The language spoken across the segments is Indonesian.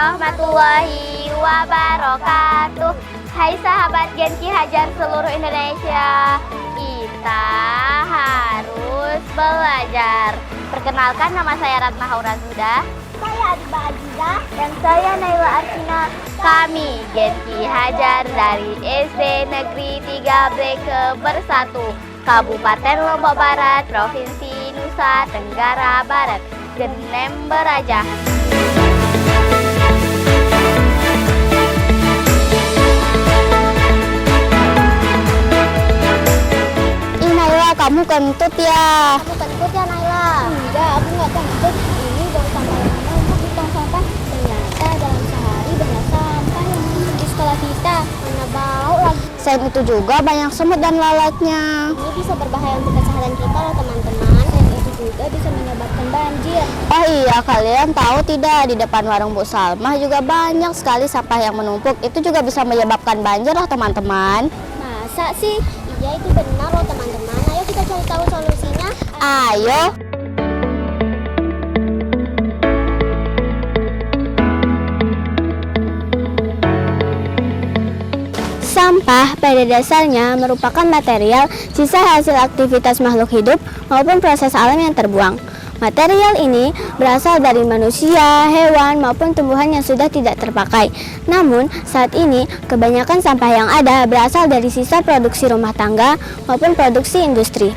warahmatullahi wabarakatuh. Hai sahabat Gen Ki Hajar seluruh Indonesia, kita harus belajar. Perkenalkan, nama saya Ratna Haura Zuda. Saya Adiba Aziza. Dan saya Naila Arsina. Kami Gen Ki Hajar dari SD Negeri 3 Breke Bersatu, Kabupaten Lombok Barat, Provinsi Nusa Tenggara Barat, Genem Beraja. Naila, kamu kentut ya? Kamu kentut ya, Naila? Enggak, aku nggak kentut. Ini baru sampah yang mana untuk di tong sampah. Ternyata dalam sehari banyak sampah yang menumpuk di sekolah kita. Mana bau lagi. Selain itu juga banyak semut dan lalatnya. Ini bisa berbahaya untuk kesehatan kita loh teman-teman. Dan itu juga bisa menyebabkan banjir. Oh iya, kalian tahu tidak, di depan warung Bu Salma juga banyak sekali sampah yang menumpuk. Itu juga bisa menyebabkan banjir loh teman-teman. Masa sih? Iya, itu benar loh teman-teman. Ayo kita cari tahu solusinya. Ayo. Sampah pada dasarnya merupakan material sisa hasil aktivitas makhluk hidup maupun proses alam yang terbuang. Material ini berasal dari manusia, hewan, maupun tumbuhan yang sudah tidak terpakai. Namun, saat ini kebanyakan sampah yang ada berasal dari sisa produksi rumah tangga maupun produksi industri.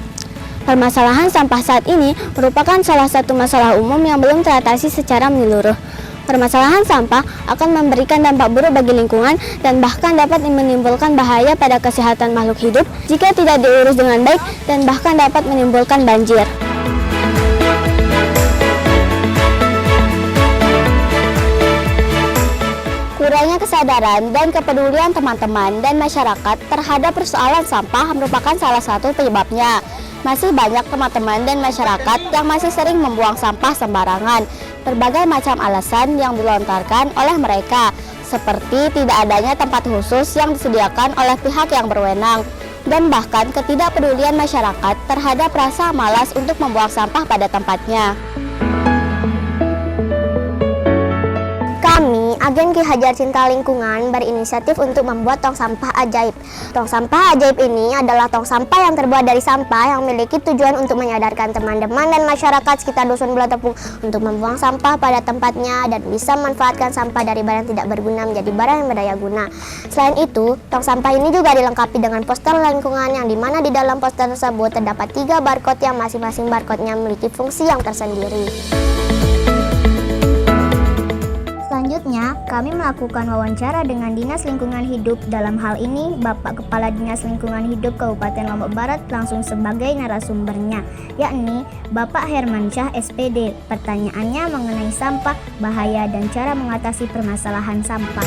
Permasalahan sampah saat ini merupakan salah satu masalah umum yang belum teratasi secara menyeluruh. Permasalahan sampah akan memberikan dampak buruk bagi lingkungan dan bahkan dapat menimbulkan bahaya pada kesehatan makhluk hidup jika tidak diurus dengan baik dan bahkan dapat menimbulkan banjir. Kurangnya kesadaran dan kepedulian teman-teman dan masyarakat terhadap persoalan sampah merupakan salah satu penyebabnya. Masih banyak teman-teman dan masyarakat yang masih sering membuang sampah sembarangan. Berbagai macam alasan yang dilontarkan oleh mereka, seperti tidak adanya tempat khusus yang disediakan oleh pihak yang berwenang, dan bahkan ketidakpedulian masyarakat terhadap rasa malas untuk membuang sampah pada tempatnya. Kami, Agen Ki Hajar Cinta Lingkungan, berinisiatif untuk membuat tong sampah ajaib. Tong sampah ajaib ini adalah tong sampah yang terbuat dari sampah yang memiliki tujuan untuk menyadarkan teman-teman dan masyarakat sekitar Dusun Bulan Tepung untuk membuang sampah pada tempatnya dan bisa memanfaatkan sampah dari barang tidak berguna menjadi barang yang berdaya guna. Selain itu, tong sampah ini juga dilengkapi dengan poster lingkungan yang dimana di dalam poster tersebut terdapat 3 barcode yang masing-masing barcode-nya memiliki fungsi yang tersendiri. Selanjutnya, kami melakukan wawancara dengan Dinas Lingkungan Hidup. Dalam hal ini, Bapak Kepala Dinas Lingkungan Hidup Kabupaten Lombok Barat langsung sebagai narasumbernya, yakni Bapak Hermansyah SPD. Pertanyaannya mengenai sampah, bahaya dan cara mengatasi permasalahan sampah.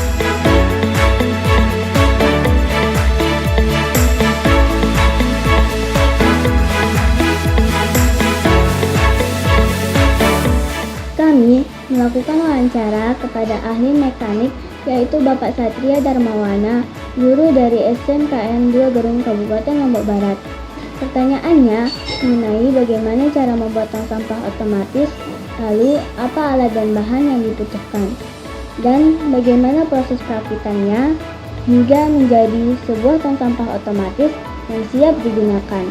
Kami melakukan wawancara kepada ahli mekanik yaitu Bapak Satria Darmawana, guru dari SMKN 2 Gerung Kabupaten Lombok Barat. Pertanyaannya mengenai bagaimana cara membuat tong sampah otomatis, lalu apa alat dan bahan yang dibutuhkan, dan bagaimana proses perakitannya hingga menjadi sebuah tong sampah otomatis yang siap digunakan.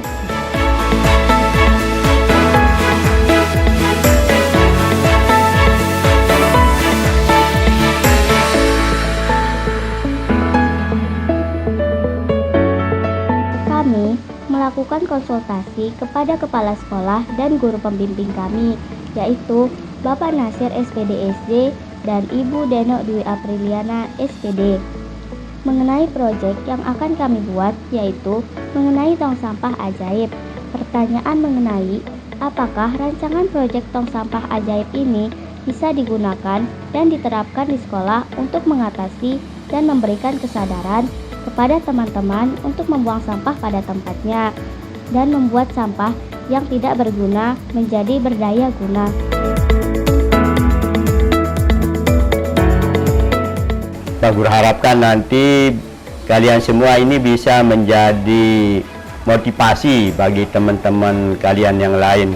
Melakukan konsultasi kepada kepala sekolah dan guru pembimbing kami, yaitu Bapak Nasir SPD SD dan Ibu Denok Dwi Apriliana SPD, mengenai proyek yang akan kami buat, yaitu mengenai tong sampah ajaib. Pertanyaan mengenai apakah rancangan proyek tong sampah ajaib ini bisa digunakan dan diterapkan di sekolah untuk mengatasi dan memberikan kesadaran kepada teman-teman untuk membuang sampah pada tempatnya dan membuat sampah yang tidak berguna menjadi berdaya guna. Kita berharapkan nanti kalian semua ini bisa menjadi motivasi bagi teman-teman kalian yang lain,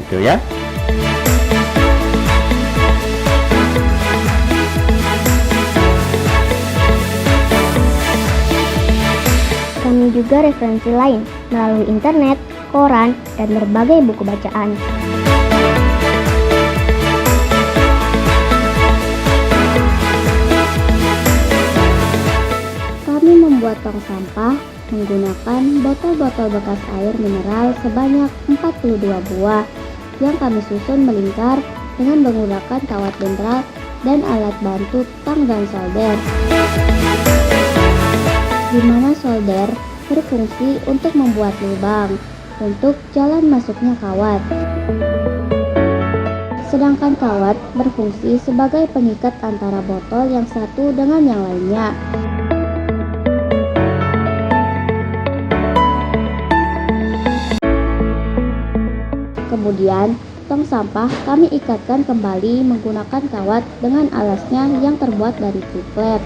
gitu ya. juga referensi lain melalui internet, koran, dan berbagai buku bacaan. Kami membuat tong sampah menggunakan botol-botol bekas air mineral sebanyak 42 buah yang kami susun melingkar dengan menggunakan kawat benderal dan alat bantu tang dan solder, di mana solder berfungsi untuk membuat lubang untuk jalan masuknya kawat, sedangkan kawat berfungsi sebagai pengikat antara botol yang satu dengan yang lainnya. Kemudian, tong sampah kami ikatkan kembali menggunakan kawat dengan alasnya yang terbuat dari triplet.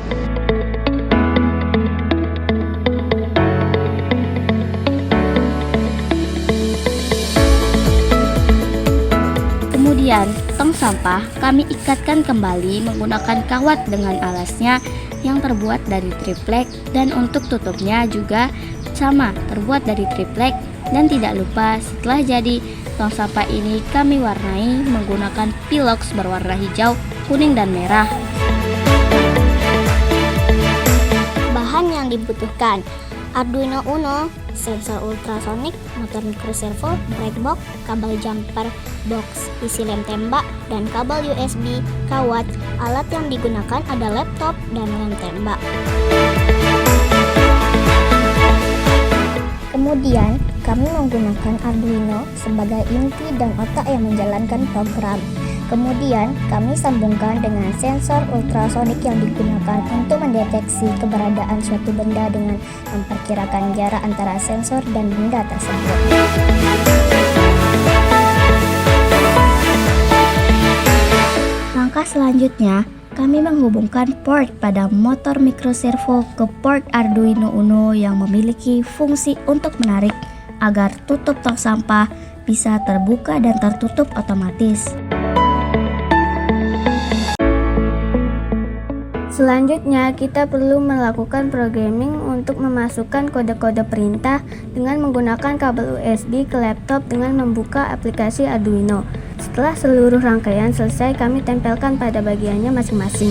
Kemudian, tong sampah kami ikatkan kembali menggunakan kawat dengan alasnya yang terbuat dari triplek, dan untuk tutupnya juga sama terbuat dari triplek. Dan tidak lupa, setelah jadi, tong sampah ini kami warnai menggunakan pilox berwarna hijau, kuning, dan merah. Bahan yang dibutuhkan: Arduino Uno, sensor ultrasonik, motor microservo, breakbox, kabel jumper box isi lem tembak, dan kabel USB, kawat. Alat yang digunakan ada laptop dan lem tembak. Kemudian, kami menggunakan Arduino sebagai inti dan otak yang menjalankan program. Kemudian, kami sambungkan dengan sensor ultrasonik yang digunakan untuk mendeteksi keberadaan suatu benda dengan memperkirakan jarak antara sensor dan benda tersebut. Langkah selanjutnya, kami menghubungkan port pada motor microservo ke port Arduino Uno yang memiliki fungsi untuk menarik agar tutup tong sampah bisa terbuka dan tertutup otomatis. Selanjutnya, kita perlu melakukan programming untuk memasukkan kode-kode perintah dengan menggunakan kabel USB ke laptop dengan membuka aplikasi Arduino. Setelah seluruh rangkaian selesai, kami tempelkan pada bagiannya masing-masing.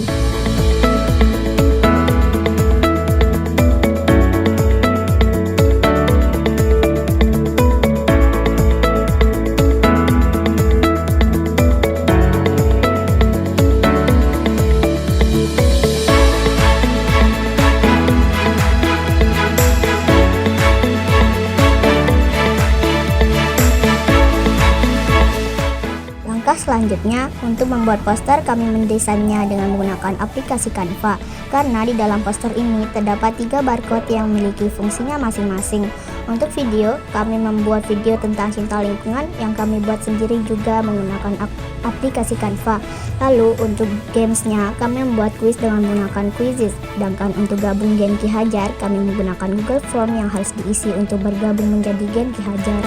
Selanjutnya, untuk membuat poster kami mendesainnya dengan menggunakan aplikasi Canva, karena di dalam poster ini terdapat 3 barcode yang memiliki fungsinya masing-masing. Untuk video, kami membuat video tentang cinta lingkungan yang kami buat sendiri juga menggunakan aplikasi Canva. Lalu untuk gamesnya, kami membuat kuis dengan menggunakan Quizizz. Sedangkan untuk gabung Gen Ki Hajar, kami menggunakan Google Form yang harus diisi untuk bergabung menjadi Gen Ki Hajar.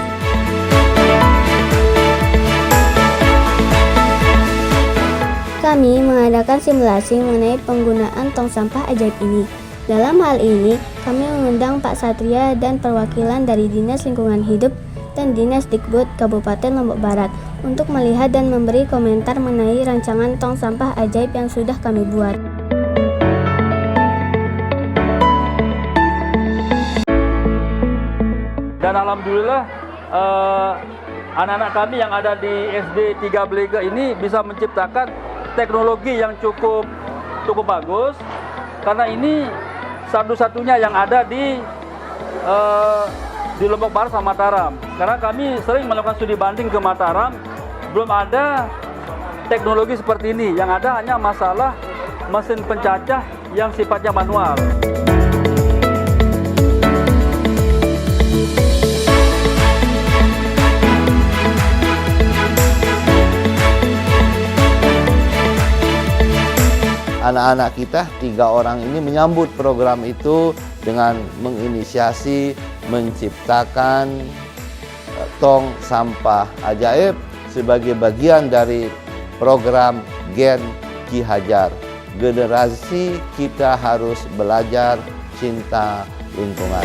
Kami mengadakan simulasi mengenai penggunaan tong sampah ajaib ini. Dalam hal ini, kami mengundang Pak Satria dan perwakilan dari Dinas Lingkungan Hidup dan Dinas Dikbud Kabupaten Lombok Barat untuk melihat dan memberi komentar mengenai rancangan tong sampah ajaib yang sudah kami buat. Dan alhamdulillah anak-anak kami yang ada di SD 3 Blega ini bisa menciptakan teknologi yang cukup bagus, karena ini satu-satunya yang ada di Lombok Barat sama Mataram. Karena kami sering melakukan studi banding ke Mataram, belum ada teknologi seperti ini. Yang ada hanya masalah mesin pencacah yang sifatnya manual. Anak-anak kita 3 orang ini menyambut program itu dengan menginisiasi menciptakan tong sampah ajaib sebagai bagian dari program Gen Ki Hajar. Generasi kita harus belajar cinta lingkungan.